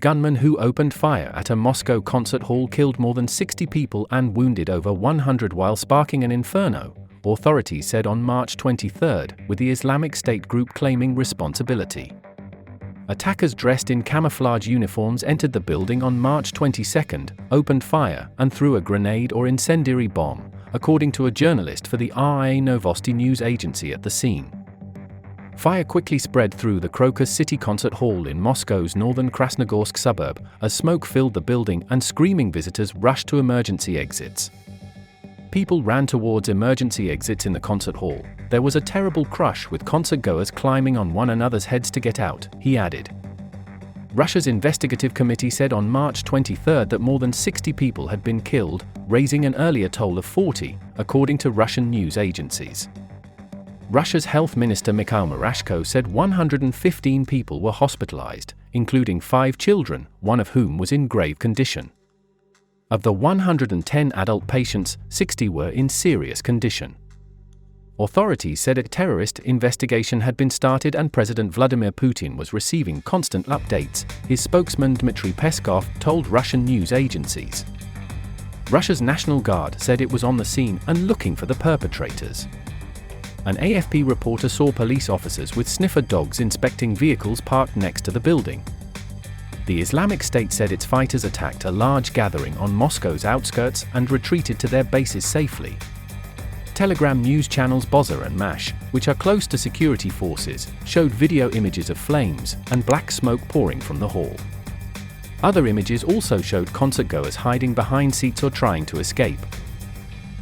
gunmen who opened fire at a Moscow concert hall killed more than 60 people and wounded over 100 while sparking an inferno, authorities said on March 23, with the Islamic State group claiming responsibility. Attackers dressed in camouflage uniforms entered the building on March 22, opened fire, and threw a grenade or incendiary bomb, according to a journalist for the RIA Novosti news agency at the scene. Fire quickly spread through the Crocus City Concert Hall in Moscow's northern Krasnogorsk suburb, as smoke filled the building and screaming visitors rushed to emergency exits. People ran towards emergency exits in the concert hall. There was a terrible crush with concertgoers climbing on one another's heads to get out, he added. Russia's investigative committee said on March 23 that more than 60 people had been killed, raising an earlier toll of 40, according to Russian news agencies. Russia's health minister Mikhail Murashko said 115 people were hospitalized, including 5 children, one of whom was in grave condition. Of the 110 adult patients, 60 were in serious condition. Authorities said a terrorist investigation had been started and President Vladimir Putin was receiving constant updates, his spokesman Dmitry Peskov told Russian news agencies. Russia's National Guard said it was on the scene and looking for the perpetrators. An AFP reporter saw police officers with sniffer dogs inspecting vehicles parked next to the building. The Islamic State said its fighters attacked a large gathering on Moscow's outskirts and retreated to their bases safely. Telegram news channels Bozar and Mash, which are close to security forces, showed video images of flames and black smoke pouring from the hall. Other images also showed concertgoers hiding behind seats or trying to escape.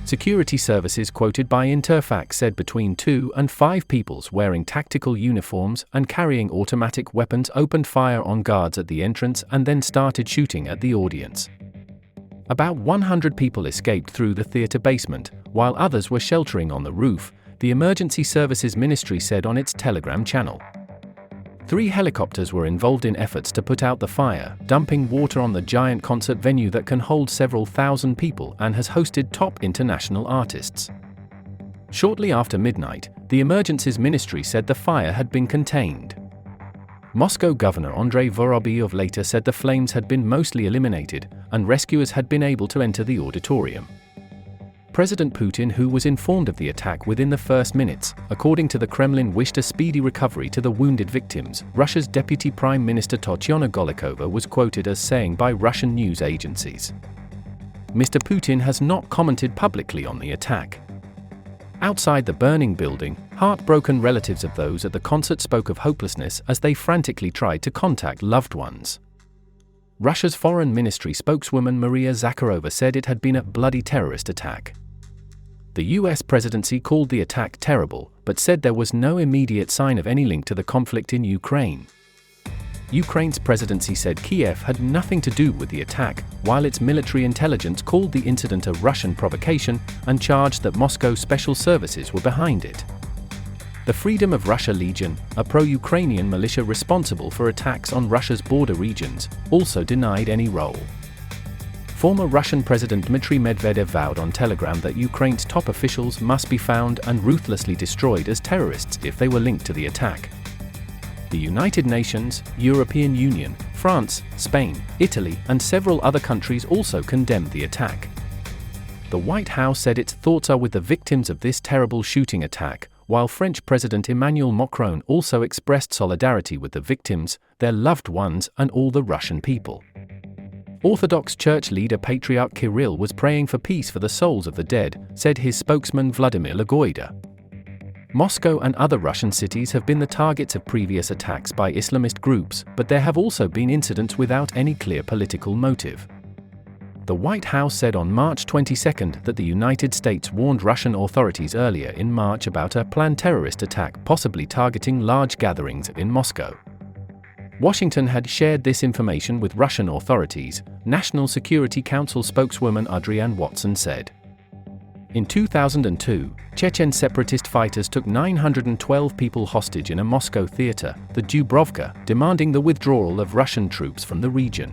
Security services quoted by Interfax said between 2 and 5 people wearing tactical uniforms and carrying automatic weapons opened fire on guards at the entrance and then started shooting at the audience. About 100 people escaped through the theater basement, while others were sheltering on the roof, the Emergency Services Ministry said on its Telegram channel. 3 helicopters were involved in efforts to put out the fire, dumping water on the giant concert venue that can hold several thousand people and has hosted top international artists. Shortly after midnight, the Emergencies Ministry said the fire had been contained. Moscow Governor Andrei Vorobyov later said the flames had been mostly eliminated, and rescuers had been able to enter the auditorium. President Putin, who was informed of the attack within the first minutes, according to the Kremlin, wished a speedy recovery to the wounded victims. Russia's Deputy Prime Minister Tatyana Golikova was quoted as saying by Russian news agencies, "Mr. Putin has not commented publicly on the attack." Outside the burning building, heartbroken relatives of those at the concert spoke of hopelessness as they frantically tried to contact loved ones. Russia's Foreign Ministry spokeswoman Maria Zakharova said it had been a bloody terrorist attack. The US presidency called the attack terrible, but said there was no immediate sign of any link to the conflict in Ukraine. Ukraine's presidency said Kiev had nothing to do with the attack, while its military intelligence called the incident a Russian provocation and charged that Moscow special services were behind it. The Freedom of Russia Legion, a pro-Ukrainian militia responsible for attacks on Russia's border regions, also denied any role. Former Russian President Dmitry Medvedev vowed on Telegram that Ukraine's top officials must be found and ruthlessly destroyed as terrorists if they were linked to the attack. The United Nations, European Union, France, Spain, Italy, and several other countries also condemned the attack. The White House said its thoughts are with the victims of this terrible shooting attack, while French President Emmanuel Macron also expressed solidarity with the victims, their loved ones, and all the Russian people. Orthodox Church leader Patriarch Kirill was praying for peace for the souls of the dead, said his spokesman Vladimir Lagoida. Moscow and other Russian cities have been the targets of previous attacks by Islamist groups, but there have also been incidents without any clear political motive. The White House said on March 22 that the United States warned Russian authorities earlier in March about a planned terrorist attack possibly targeting large gatherings in Moscow. Washington had shared this information with Russian authorities, National Security Council spokeswoman Adrienne Watson said. In 2002, Chechen separatist fighters took 912 people hostage in a Moscow theater, the Dubrovka, demanding the withdrawal of Russian troops from the region.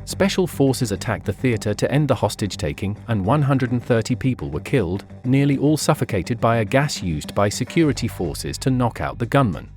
Special forces attacked the theater to end the hostage-taking, and 130 people were killed, nearly all suffocated by a gas used by security forces to knock out the gunman.